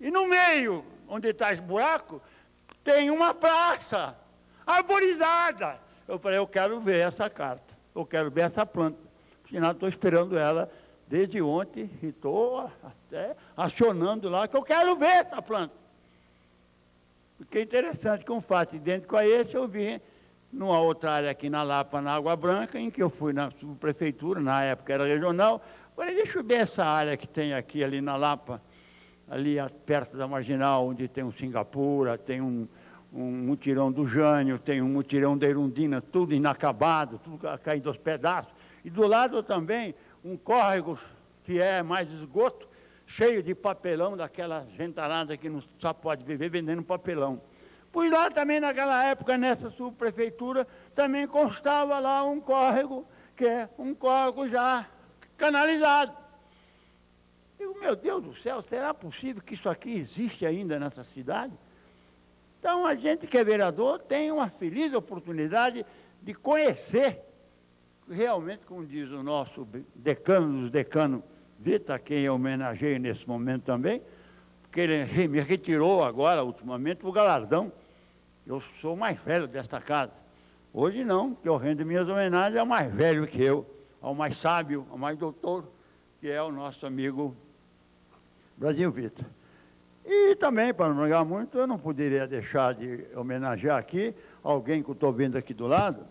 E no meio, onde está esse buraco, tem uma praça arborizada. Eu falei, eu quero ver essa carta, eu quero ver essa planta. Afinal, estou esperando ela desde ontem e estou até acionando lá, que eu quero ver essa planta. Porque é interessante que um fato idêntico a esse eu vi numa outra área aqui na Lapa, na Água Branca, em que eu fui na subprefeitura, na época era regional. Falei, deixa eu ver essa área que tem aqui ali na Lapa, ali perto da Marginal, onde tem um Singapura, tem um mutirão do Jânio, tem um mutirão da Irundina, tudo inacabado, tudo caindo aos pedaços. E do lado também um córrego que é mais esgoto, cheio de papelão, daquelas gentaradas que não só pode viver vendendo papelão. Pois lá também naquela época, nessa subprefeitura, também constava lá um córrego, que é um córrego já canalizado. Eu, meu Deus do céu, será possível que isso aqui existe ainda nessa cidade? Então, a gente que é vereador tem uma feliz oportunidade de conhecer, realmente, como diz o nosso decano dos decanos, Vita, a quem eu homenageio nesse momento também, porque ele me retirou agora, ultimamente, o galardão. Eu sou o mais velho desta casa. Hoje não, que eu rendo minhas homenagens ao mais velho que eu, ao mais sábio, ao mais doutor, que é o nosso amigo Brasil Vita. E também, para não brigar muito, eu não poderia deixar de homenagear aqui alguém que eu estou vendo aqui do lado,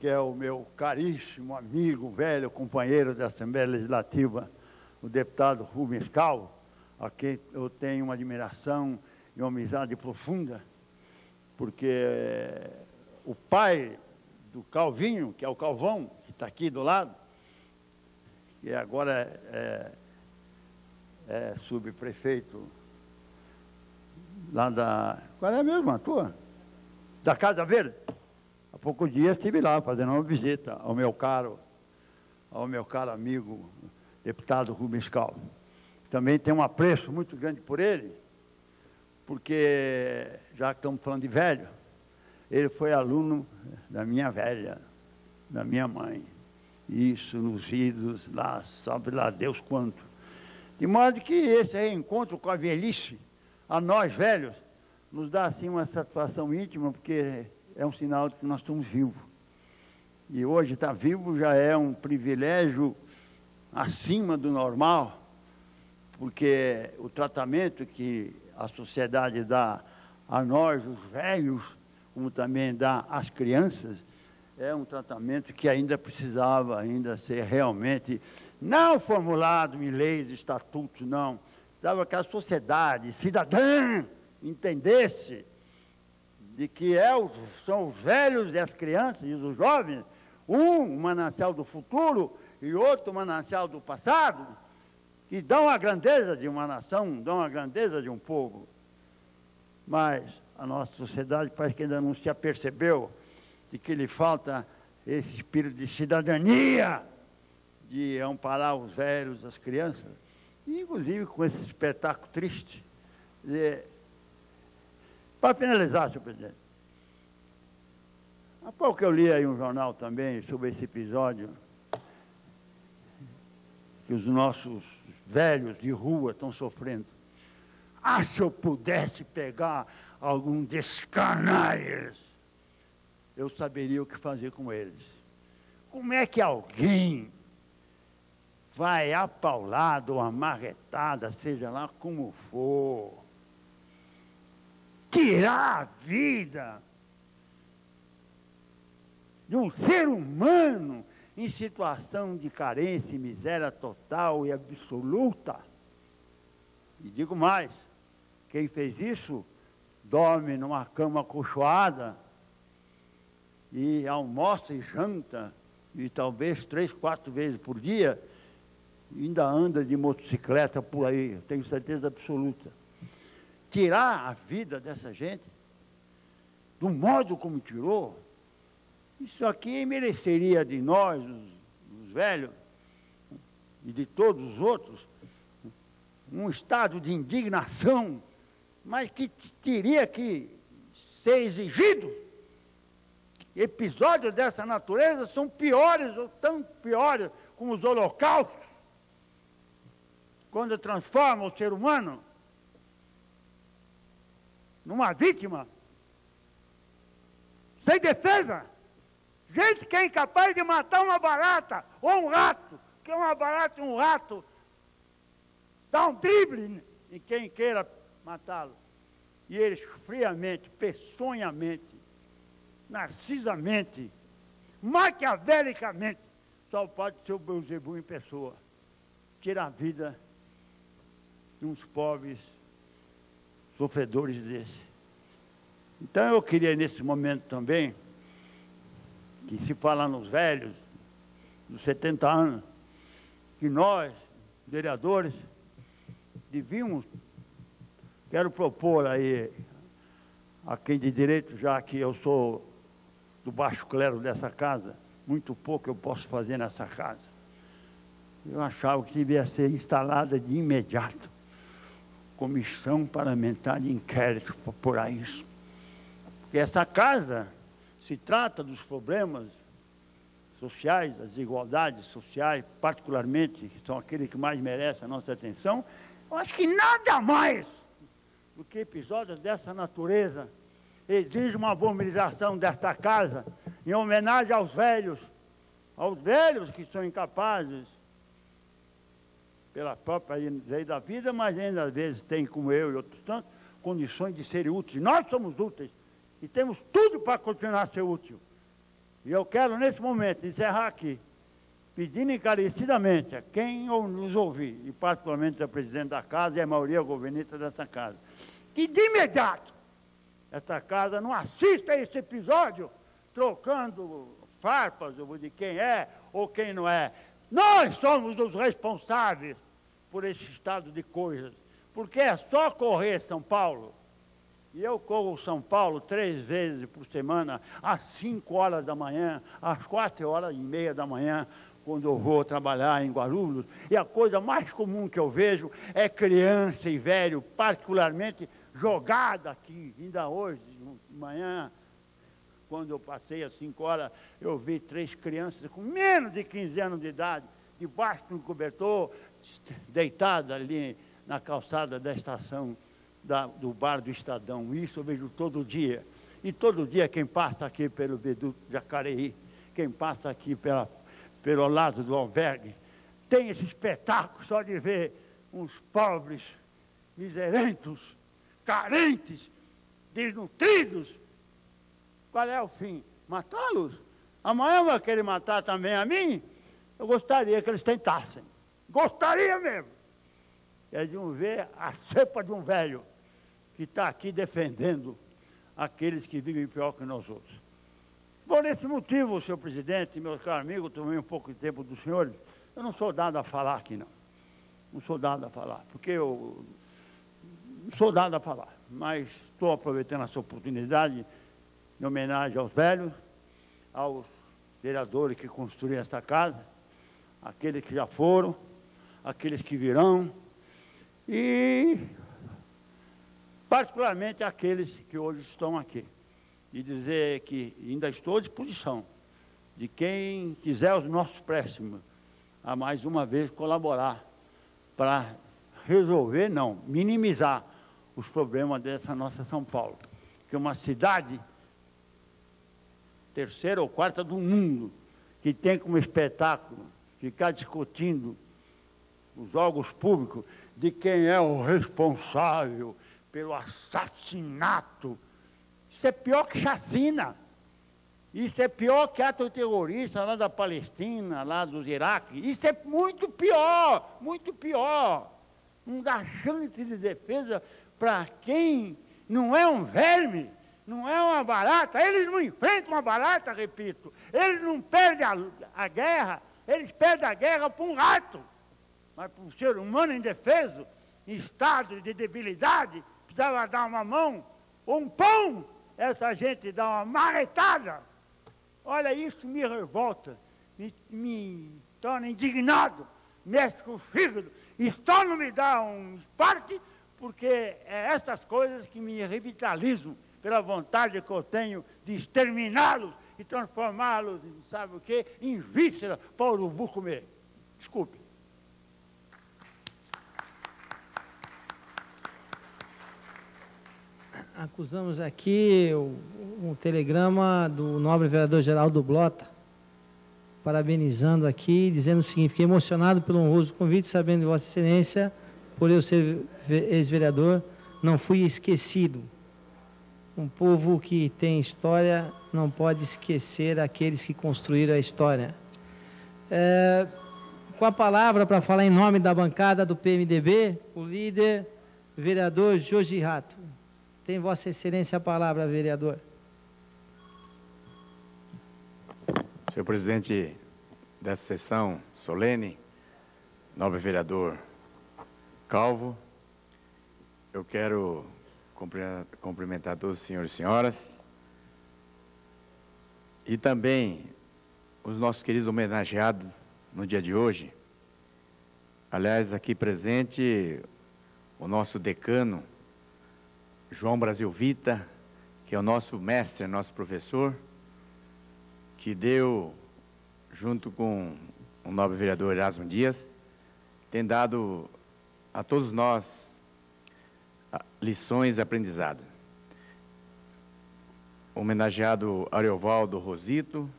que é o meu caríssimo amigo, velho companheiro da Assembleia Legislativa, o deputado Rubens Calvo, a quem eu tenho uma admiração e uma amizade profunda, porque o pai do Calvinho, que é o Calvão, que está aqui do lado, que agora é subprefeito lá da... Qual é mesmo a tua? Da Casa Verde. Há poucos dias estive lá fazendo uma visita ao meu caro amigo, deputado Rubens Calvo. Também tenho um apreço muito grande por ele, porque, já que estamos falando de velho, ele foi aluno da minha velha, da minha mãe. Isso nos idos, lá, sabe lá Deus quanto. De modo que esse reencontro com a velhice, a nós velhos, nos dá assim uma satisfação íntima, porque é um sinal de que nós estamos vivos. E hoje estar vivo já é um privilégio acima do normal, porque o tratamento que a sociedade dá a nós, os velhos, como também dá às crianças, é um tratamento que ainda precisava ser realmente, não formulado em leis, estatutos, não. Precisava que a sociedade cidadã entendesse de que são os velhos e as crianças e os jovens, um manancial do futuro e outro manancial do passado, que dão a grandeza de uma nação, dão a grandeza de um povo. Mas a nossa sociedade parece que ainda não se apercebeu de que lhe falta esse espírito de cidadania, de amparar os velhos, as crianças, e inclusive com esse espetáculo triste. Para finalizar, senhor presidente, há pouco eu li aí um jornal também sobre esse episódio que os nossos velhos de rua estão sofrendo. Ah, se eu pudesse pegar algum desses canalhas, eu saberia o que fazer com eles. Como é que alguém vai apaulado ou amarretada, seja lá como for, tirar a vida de um ser humano em situação de carência e miséria total e absoluta? E digo mais, quem fez isso dorme numa cama acolchoada e almoça e janta, e talvez 3, 4 vezes por dia, e ainda anda de motocicleta por aí, tenho certeza absoluta. Tirar a vida dessa gente, do modo como tirou, isso aqui mereceria de nós, os velhos, e de todos os outros, um estado de indignação, mas que teria que ser exigido. Episódios dessa natureza são piores, ou tão piores, como os holocaustos, quando transformam o ser humano numa vítima, sem defesa. Gente que é incapaz de matar uma barata ou um rato, que é uma barata e um rato, dá um drible em quem queira matá-lo. E eles friamente, peçonhamente, narcisamente, maquiavelicamente, só pode ser o Beelzebub em pessoa, tirar a vida de uns pobres sofredores desses. Então eu queria nesse momento também, que se fala nos velhos, dos 70 anos, que nós, vereadores, devíamos, quero propor aí a quem de direito, já que eu sou do baixo clero dessa casa, muito pouco eu posso fazer nessa casa. Eu achava que devia ser instalada de imediato comissão parlamentar de inquérito para apurar isso. Porque essa casa se trata dos problemas sociais, das desigualdades sociais, particularmente, que são aqueles que mais merecem a nossa atenção. Eu acho que nada mais do que episódios dessa natureza exige uma mobilização desta casa em homenagem aos velhos que são incapazes, pela própria lei da vida, mas ainda às vezes tem, como eu e outros tantos, condições de serem úteis. Nós somos úteis e temos tudo para continuar a ser útil. E eu quero, nesse momento, encerrar aqui, pedindo encarecidamente a quem nos ouvir, e particularmente a presidente da casa e a maioria governista dessa casa, que de imediato essa casa não assista a esse episódio trocando farpas de quem é ou quem não é. Nós somos os responsáveis por esse estado de coisas, porque é só correr São Paulo. E eu corro São Paulo 3 vezes por semana, às 5 horas da manhã, às 4h30 da manhã, quando eu vou trabalhar em Guarulhos. E a coisa mais comum que eu vejo é criança e velho, particularmente jogada aqui. Ainda hoje, de manhã, quando eu passei às 5 horas, eu vi 3 crianças com menos de 15 anos de idade, debaixo de um cobertor, deitadas ali na calçada da estação do bar do Estadão. Isso eu vejo todo dia. E todo dia quem passa aqui pelo Viaduto Jacareí, quem passa aqui pelo lado do albergue, tem esse espetáculo só de ver uns pobres, miserentos, carentes, desnutridos. Qual é o fim? Matá-los? Amanhã vai querer matar também a mim? Eu gostaria que eles tentassem. Gostaria mesmo. É de ver a cepa de um velho que está aqui defendendo aqueles que vivem pior que nós outros. Por esse motivo, senhor presidente, meus caros amigos, tomei um pouco de tempo dos senhores, eu não sou dado a falar aqui, não. Não sou dado a falar, porque eu não sou dado a falar, mas estou aproveitando essa oportunidade em homenagem aos velhos, aos vereadores que construíram esta casa, aqueles que já foram, aqueles que virão, e particularmente aqueles que hoje estão aqui. E dizer que ainda estou à disposição de quem quiser os nossos préstimos a mais uma vez colaborar para resolver, não, minimizar os problemas dessa nossa São Paulo, que é uma cidade terceira ou quarta do mundo, que tem como espetáculo ficar discutindo os órgãos públicos de quem é o responsável pelo assassinato. Isso é pior que chacina. Isso é pior que ato terrorista lá da Palestina, lá dos Iraque. Isso é muito pior, muito pior. Não dá chance de defesa para quem não é um verme, não é uma barata. Eles não enfrentam uma barata, repito. Eles não perdem a guerra, eles perdem a guerra para um rato. Mas para um ser humano indefeso, em estado de debilidade, precisava dar uma mão ou um pão, essa gente dá uma marretada. Olha, isso me revolta, me torna indignado, mexe com o fígado, e só não me dá um parte, porque é essas coisas que me revitalizam pela vontade que eu tenho de exterminá-los e transformá-los, sabe o quê, em víscera para o urubu comer. Desculpe. acusamos aqui um telegrama do nobre vereador Geraldo Blota, parabenizando aqui, dizendo o seguinte: fiquei emocionado pelo honroso convite, sabendo de Vossa Excelência, por eu ser ex-vereador, não fui esquecido. Um povo que tem história não pode esquecer aqueles que construíram a história. Com a palavra, para falar em nome da bancada do PMDB, o líder, vereador Jorge Rato. Tem Vossa Excelência a palavra, vereador. Senhor presidente dessa sessão solene, nobre vereador Calvo, eu quero cumprimentar todos os senhores e senhoras e também os nossos queridos homenageados no dia de hoje. Aliás, aqui presente o nosso decano, João Brasil Vita, que é o nosso mestre, nosso professor, que deu, junto com o nobre vereador Erasmo Dias, tem dado a todos nós lições de aprendizado. Homenageado Ariovaldo Rosito,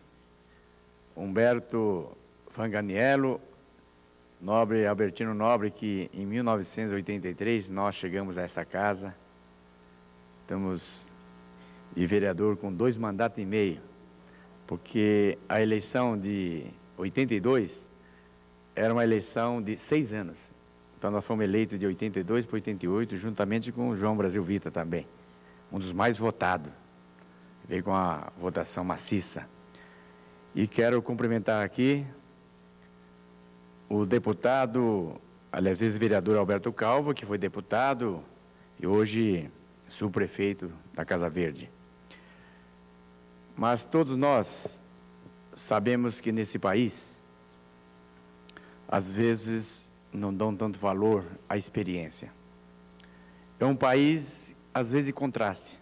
Humberto Fanganiello, nobre Albertino Nobre, que em 1983 nós chegamos a essa casa, estamos de vereador com 2 mandatos e meio, porque a eleição de 82 era uma eleição de 6 anos. Então nós fomos eleitos de 82 para 88, juntamente com o João Brasil Vita também, um dos mais votados, veio com a votação maciça. E quero cumprimentar aqui o deputado, aliás, ex-vereador Alberto Calvo, que foi deputado e hoje subprefeito da Casa Verde. Mas todos nós sabemos que nesse país, às vezes, não dão tanto valor à experiência. É um país, às vezes, de contraste.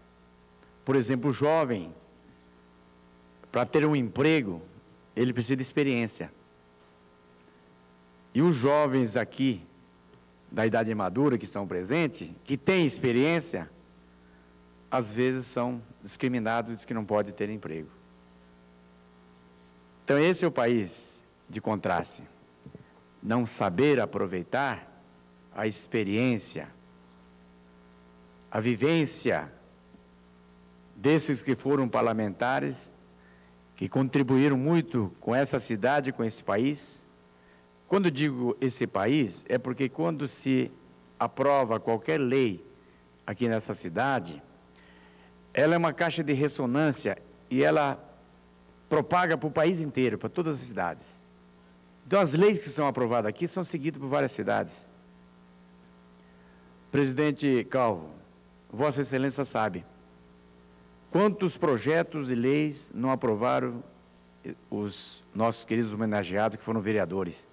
Por exemplo, o jovem, para ter um emprego, ele precisa de experiência. E os jovens aqui, da idade madura, que estão presentes, que têm experiência, às vezes são discriminados, diz que não pode ter emprego. Então esse é o país de contraste. Não saber aproveitar a experiência, a vivência desses que foram parlamentares, que contribuíram muito com essa cidade, com esse país. Quando digo esse país, é porque quando se aprova qualquer lei aqui nessa cidade, ela é uma caixa de ressonância e ela propaga para o país inteiro, para todas as cidades. Então as leis que são aprovadas aqui são seguidas por várias cidades. Presidente Calvo, Vossa Excelência sabe quantos projetos e leis não aprovaram os nossos queridos homenageados que foram vereadores.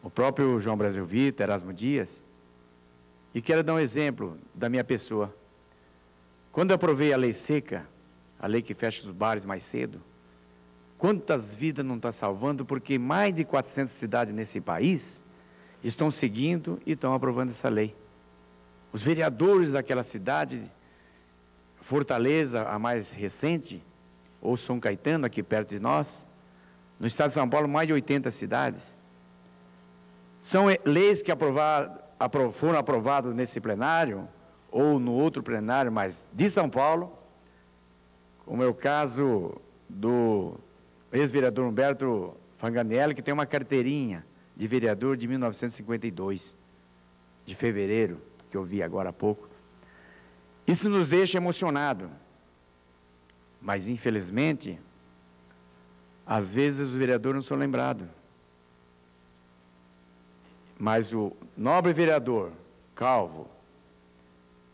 O próprio João Brasil Vita, Erasmo Dias. E quero dar um exemplo da minha pessoa. Quando eu aprovei a lei seca, a lei que fecha os bares mais cedo, quantas vidas não está salvando, porque mais de 400 cidades nesse país estão seguindo e estão aprovando essa lei. Os vereadores daquela cidade, Fortaleza, a mais recente, ou São Caetano, aqui perto de nós, no estado de São Paulo, mais de 80 cidades. São leis que foram aprovadas nesse plenário, ou no outro plenário, mas de São Paulo, como é o caso do ex-vereador Humberto Fanganiello, que tem uma carteirinha de vereador de 1952, de fevereiro, que eu vi agora há pouco. Isso nos deixa emocionados, mas infelizmente, às vezes os vereadores não são lembrados. Mas o nobre vereador Calvo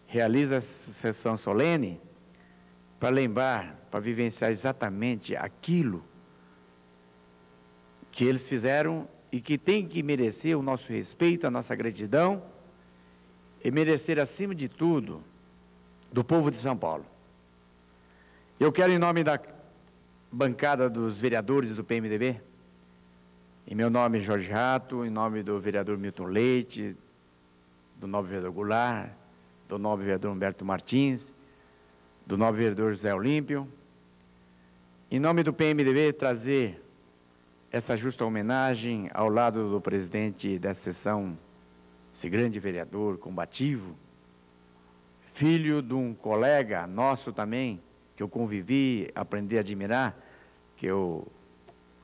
realiza essa sessão solene para lembrar, para vivenciar exatamente aquilo que eles fizeram e que tem que merecer o nosso respeito, a nossa gratidão e merecer, acima de tudo, do povo de São Paulo. Eu quero, em nome da bancada dos vereadores do PMDB, em meu nome, Jorge Rato, em nome do vereador Milton Leite, do nobre vereador Goulart, do nobre vereador Humberto Martins, do nobre vereador José Olímpio. Em nome do PMDB, trazer essa justa homenagem ao lado do presidente dessa sessão, esse grande vereador combativo, filho de um colega nosso também, que eu convivi, aprendi a admirar, que é o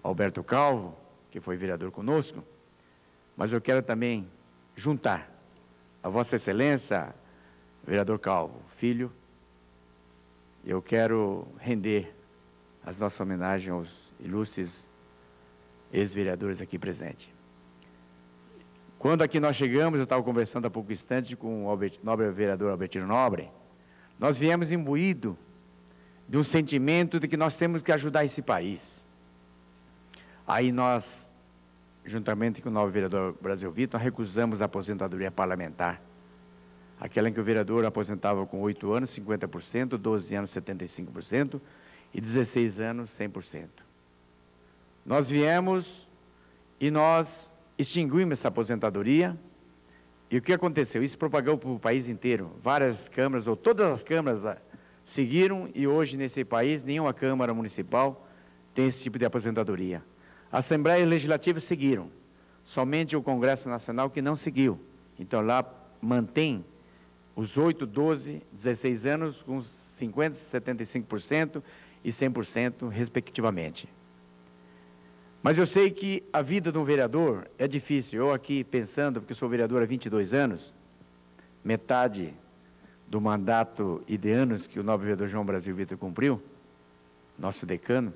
Alberto Calvo, que foi vereador conosco. Mas eu quero também juntar a Vossa Excelência, vereador Calvo, filho, eu quero render as nossas homenagens aos ilustres ex-vereadores aqui presentes. Quando aqui nós chegamos, eu estava conversando há pouco instante com o nobre vereador Albertino Nobre, nós viemos imbuído de um sentimento de que nós temos que ajudar esse país. Aí nós, juntamente com o nobre vereador Brasil Vitor, recusamos a aposentadoria parlamentar, aquela em que o vereador aposentava com 8 anos, 50%, 12 anos, 75%, e 16 anos, 100%. Nós viemos e nós extinguimos essa aposentadoria, e o que aconteceu? Isso propagou para o país inteiro. Várias câmaras, ou todas as câmaras, seguiram, e hoje nesse país nenhuma Câmara Municipal tem esse tipo de aposentadoria. A Assembleia Legislativa seguiram, somente o Congresso Nacional que não seguiu. Então lá mantém os 8, 12, 16 anos com 50%, 75% e 100% respectivamente. Mas eu sei que a vida de um vereador é difícil. Eu aqui pensando, porque sou vereador há 22 anos, metade do mandato e de anos que o nobre vereador João Brasil Vitor cumpriu, nosso decano.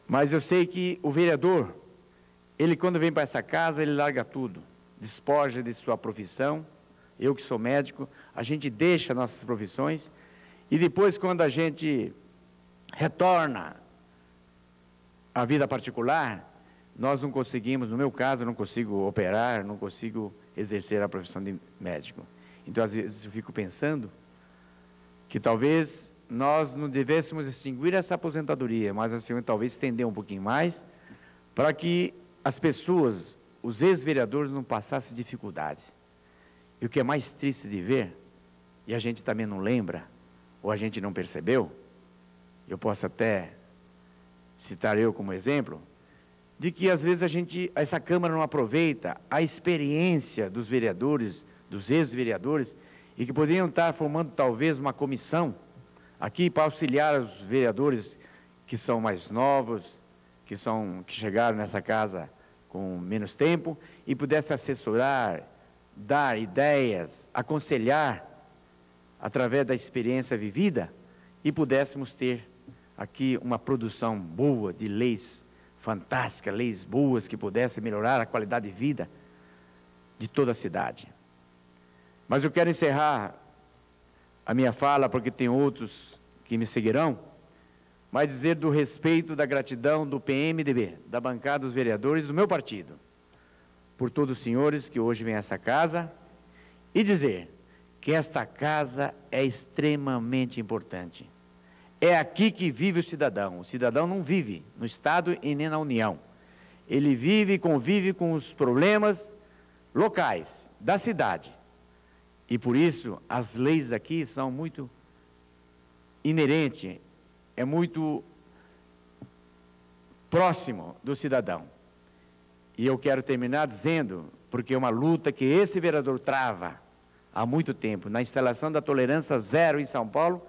Mas eu sei que o vereador, ele quando vem para essa casa, ele larga tudo, despoja de sua profissão. Eu que sou médico, a gente deixa nossas profissões, e depois quando a gente retorna à vida particular, nós não conseguimos, no meu caso, eu não consigo operar, não consigo exercer a profissão de médico. Então, às vezes, eu fico pensando que talvez nós não devêssemos extinguir essa aposentadoria, mas assim, talvez estender um pouquinho mais, para que as pessoas, os ex-vereadores, não passassem dificuldades. E o que é mais triste de ver, e a gente também não lembra, ou a gente não percebeu, eu posso até citar eu como exemplo, de que às vezes essa Câmara não aproveita a experiência dos vereadores, dos ex-vereadores, e que poderiam estar formando talvez uma comissão aqui para auxiliar os vereadores que são mais novos, que chegaram nessa casa com menos tempo, e pudesse assessorar, dar ideias, aconselhar através da experiência vivida, e pudéssemos ter aqui uma produção boa de leis fantásticas, leis boas que pudessem melhorar a qualidade de vida de toda a cidade. Mas eu quero encerrar a minha fala, porque tem outros que me seguirão, mas dizer do respeito, da gratidão do PMDB, da bancada dos vereadores do meu partido, por todos os senhores que hoje vêm a essa casa, e dizer que esta casa é extremamente importante. É aqui que vive o cidadão não vive no Estado e nem na União. Ele vive e convive com os problemas locais da cidade. E por isso as leis aqui são muito inerentes, é muito próximo do cidadão. E eu quero terminar dizendo, porque é uma luta que esse vereador trava há muito tempo, na instalação da tolerância zero em São Paulo,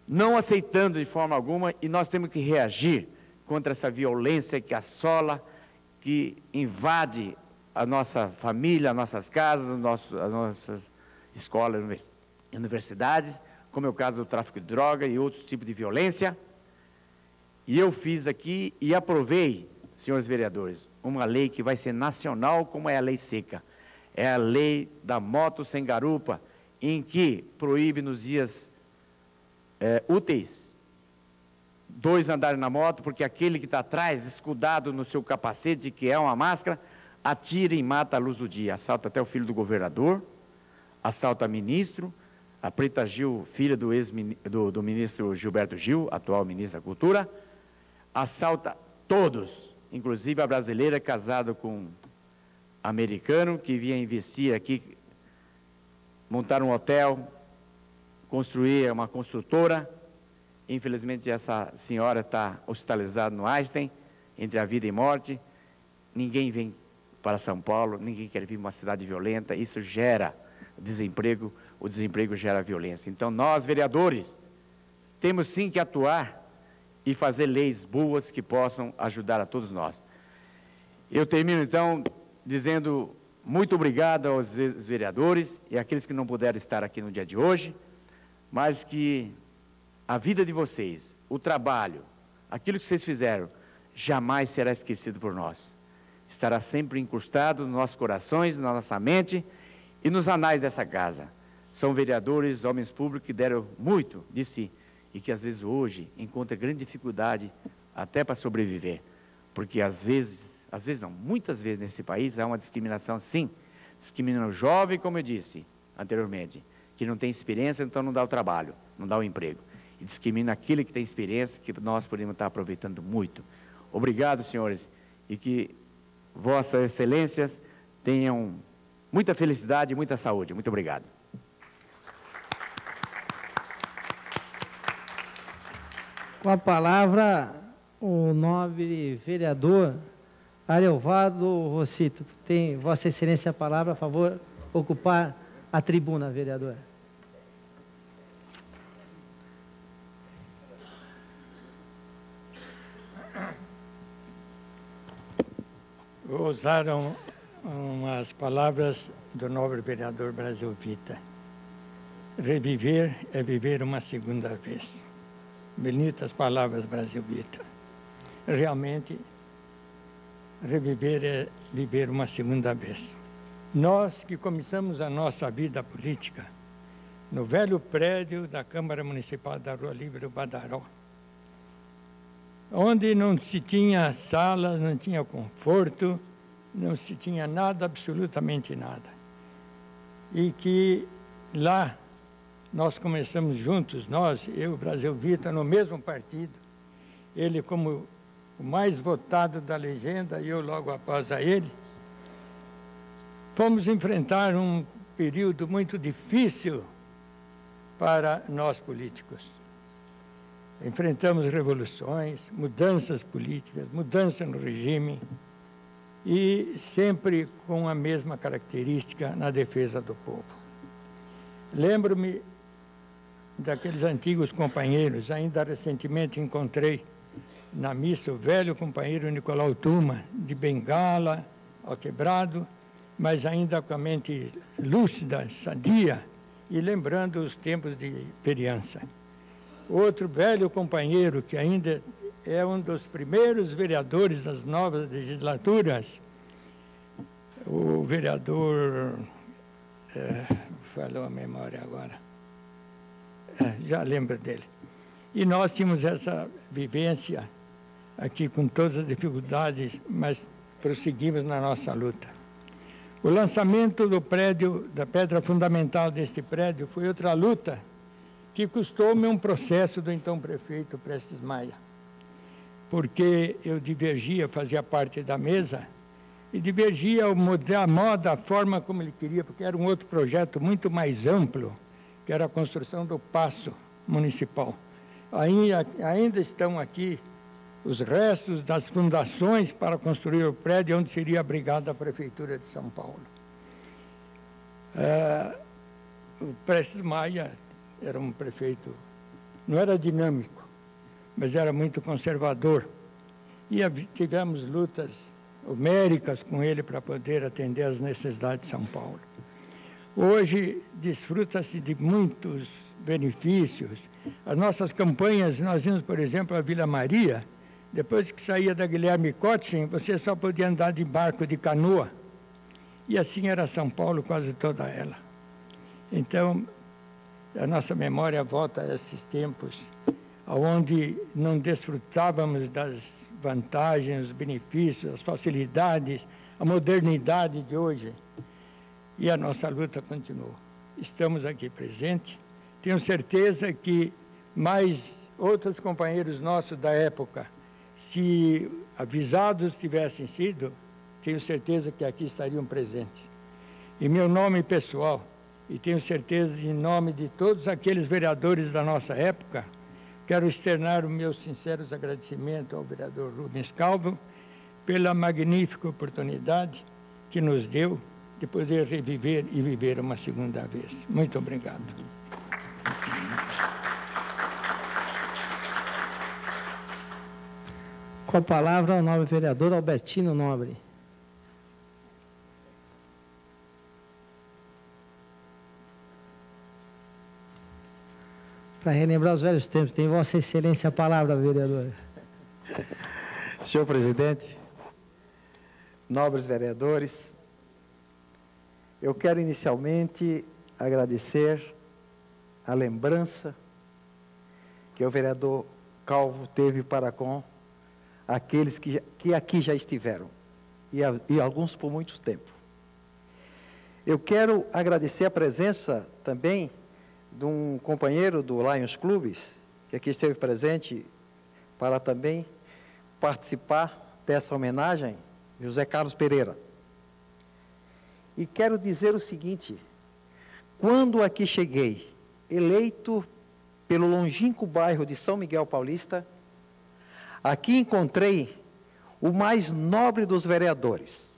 não aceitando de forma alguma, e nós temos que reagir contra essa violência que assola, que invade a nossa família, as nossas casas, as nossas escolas, universidades, como é o caso do tráfico de droga e outros tipos de violência. E eu fiz aqui e aprovei, senhores vereadores, uma lei que vai ser nacional, como é a lei seca. É a lei da moto sem garupa, em que proíbe nos dias úteis 2 andarem na moto, porque aquele que está atrás, escudado no seu capacete, que é uma máscara, atira e mata a luz do dia. Assalta até o filho do governador, assalta ministro, a Preta Gil, filha do ministro Gilberto Gil, atual ministro da Cultura, assalta todos, inclusive a brasileira casada com americano, que vinha investir aqui montar um hotel, construir uma construtora. Infelizmente, essa senhora está hospitalizada no Einstein, entre a vida e morte. Ninguém vem para São Paulo, ninguém quer vir uma cidade violenta, isso gera desemprego, o desemprego gera violência. Então, nós, vereadores, temos sim que atuar e fazer leis boas que possam ajudar a todos nós. Eu termino, então, dizendo muito obrigado aos vereadores e àqueles que não puderam estar aqui no dia de hoje, mas que a vida de vocês, o trabalho, aquilo que vocês fizeram, jamais será esquecido por nós. Estará sempre incrustado nos nossos corações, na nossa mente e nos anais dessa casa. São vereadores, homens públicos que deram muito de si e que às vezes hoje encontram grande dificuldade até para sobreviver. Porque às vezes não, muitas vezes nesse país há uma discriminação, sim. Discriminando o jovem, como eu disse anteriormente, que não tem experiência, então não dá o trabalho, não dá o emprego. E discrimina aquele que tem experiência, que nós podemos estar aproveitando muito. Obrigado, senhores, e que Vossas Excelências tenham muita felicidade e muita saúde. Muito obrigado. Com a palavra, o nobre vereador Ariovaldo Rossito. Tem Vossa Excelência a palavra, a favor, ocupar a tribuna, vereador. Vou usar umas palavras do nobre vereador Brasil Vita. Reviver é viver uma segunda vez. Bonitas palavras, Brasil Vita. Realmente, reviver é viver uma segunda vez. Nós que começamos a nossa vida política no velho prédio da Câmara Municipal da Rua Livre do Badaró, onde não se tinha salas, não tinha conforto, não se tinha nada, absolutamente nada. E que lá nós começamos juntos, nós, eu, Brasil Vita, no mesmo partido, ele como o mais votado da legenda e eu logo após a ele, fomos enfrentar um período muito difícil para nós políticos. Enfrentamos revoluções, mudanças políticas, mudança no regime e sempre com a mesma característica na defesa do povo. Lembro-me daqueles antigos companheiros, ainda recentemente encontrei na missa o velho companheiro Nicolau Tuma, de bengala, ao quebrado, mas ainda com a mente lúcida, sadia e lembrando os tempos de criança. Outro velho companheiro, que ainda é um dos primeiros vereadores das novas legislaturas, o vereador, falou a memória agora, já lembro dele. E nós tínhamos essa vivência aqui com todas as dificuldades, mas prosseguimos na nossa luta. O lançamento do prédio, da pedra fundamental deste prédio, foi outra luta que custou-me um processo do então prefeito Prestes Maia, porque eu divergia, fazia parte da mesa, e divergia a moda, a forma como ele queria, porque era um outro projeto muito mais amplo, que era a construção do Paço Municipal. Ainda estão aqui os restos das fundações para construir o prédio onde seria abrigada a Prefeitura de São Paulo. O Prestes Maia era um prefeito, não era dinâmico, mas era muito conservador. E tivemos lutas homéricas com ele para poder atender às necessidades de São Paulo. Hoje, desfruta-se de muitos benefícios. As nossas campanhas, nós vimos, por exemplo, a Vila Maria, depois que saía da Guilherme Cotchen, você só podia andar de barco, de canoa. E assim era São Paulo, quase toda ela. Então, a nossa memória volta a esses tempos, onde não desfrutávamos das vantagens, os benefícios, as facilidades, a modernidade de hoje. E a nossa luta continuou. Estamos aqui presentes. Tenho certeza que mais outros companheiros nossos da época, se avisados tivessem sido, tenho certeza que aqui estariam presentes. Em meu nome pessoal, e tenho certeza, em nome de todos aqueles vereadores da nossa época, quero externar os meus sinceros agradecimentos ao vereador Rubens Calvo pela magnífica oportunidade que nos deu de poder reviver e viver uma segunda vez. Muito obrigado. Com a palavra, o nobre vereador Albertino Nobre. Para relembrar os velhos tempos, tem Vossa Excelência a palavra, vereador. Senhor presidente, nobres vereadores, eu quero inicialmente agradecer a lembrança que o vereador Calvo teve para com aqueles que aqui já estiveram, e alguns por muito tempo. Eu quero agradecer a presença também de um companheiro do Lions Clubes, que aqui esteve presente para também participar dessa homenagem, José Carlos Pereira. E quero dizer o seguinte: quando aqui cheguei, eleito pelo longínquo bairro de São Miguel Paulista, aqui encontrei o mais nobre dos vereadores,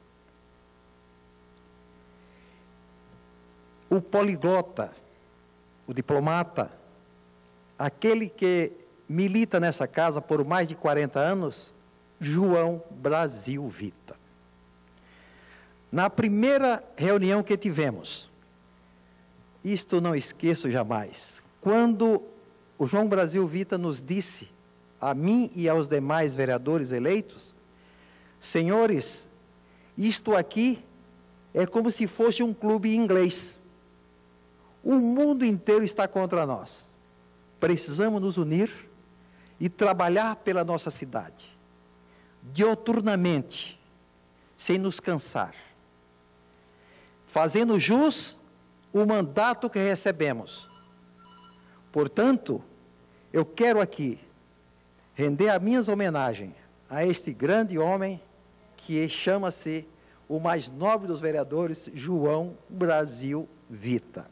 o poliglota, o diplomata, aquele que milita nessa casa por mais de 40 anos, João Brasil Vita. Na primeira reunião que tivemos, isto não esqueço jamais, quando o João Brasil Vita nos disse, a mim e aos demais vereadores eleitos: senhores, isto aqui é como se fosse um clube inglês. O mundo inteiro está contra nós. Precisamos nos unir e trabalhar pela nossa cidade, dioturnamente, sem nos cansar, fazendo jus o mandato que recebemos. Portanto, eu quero aqui render as minhas homenagens a este grande homem que chama-se o mais nobre dos vereadores, João Brasil Vita.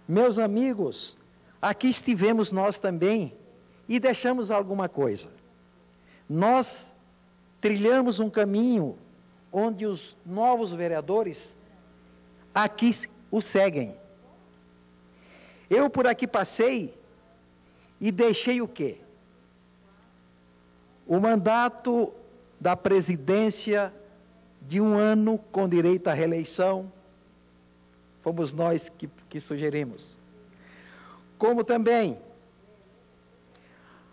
Meus amigos, aqui estivemos nós também e deixamos alguma coisa. Nós trilhamos um caminho onde os novos vereadores aqui o seguem. Eu por aqui passei e deixei o quê? O mandato da presidência de 1 ano com direito à reeleição. Fomos nós que sugerimos. Como também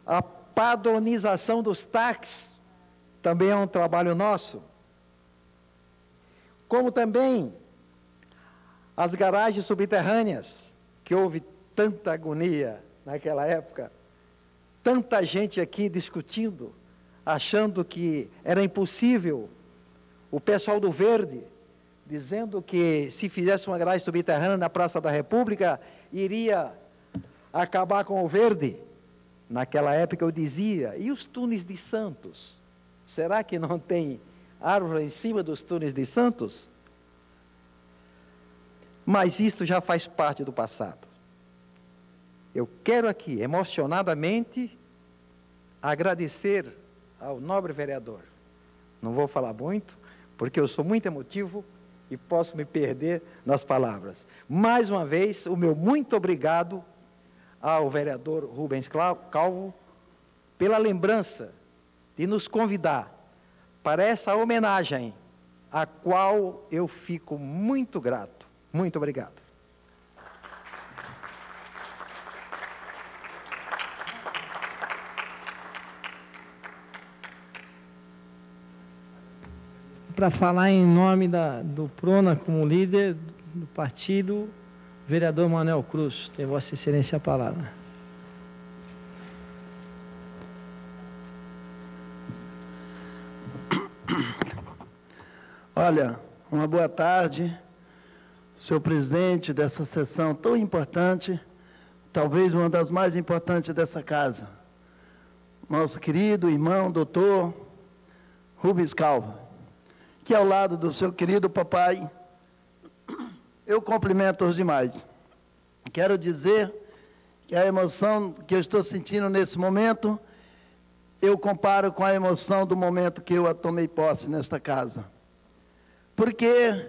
a padronização dos táxis, também é um trabalho nosso. Como também as garagens subterrâneas, que houve tanta agonia naquela época, tanta gente aqui discutindo, achando que era impossível, o pessoal do Verde dizendo que se fizesse uma garagem subterrânea na Praça da República, iria acabar com o Verde. Naquela época eu dizia, e os túneis de Santos? Será que não tem árvore em cima dos túneis de Santos? Mas isto já faz parte do passado. Eu quero aqui, emocionadamente, agradecer ao nobre vereador. Não vou falar muito, porque eu sou muito emotivo e posso me perder nas palavras. Mais uma vez, o meu muito obrigado ao vereador Rubens Calvo pela lembrança de nos convidar para essa homenagem, a qual eu fico muito grato. Muito obrigado. Para falar em nome do Prona como líder do partido, vereador Manuel Cruz. Tem Vossa Excelência a palavra. Olha, uma boa tarde, senhor presidente dessa sessão tão importante, talvez uma das mais importantes dessa casa. Nosso querido irmão, doutor Rubens Calvo, que ao lado do seu querido papai, eu cumprimento os demais. Quero dizer que a emoção que eu estou sentindo nesse momento, eu comparo com a emoção do momento que eu tomei posse nesta casa. Porque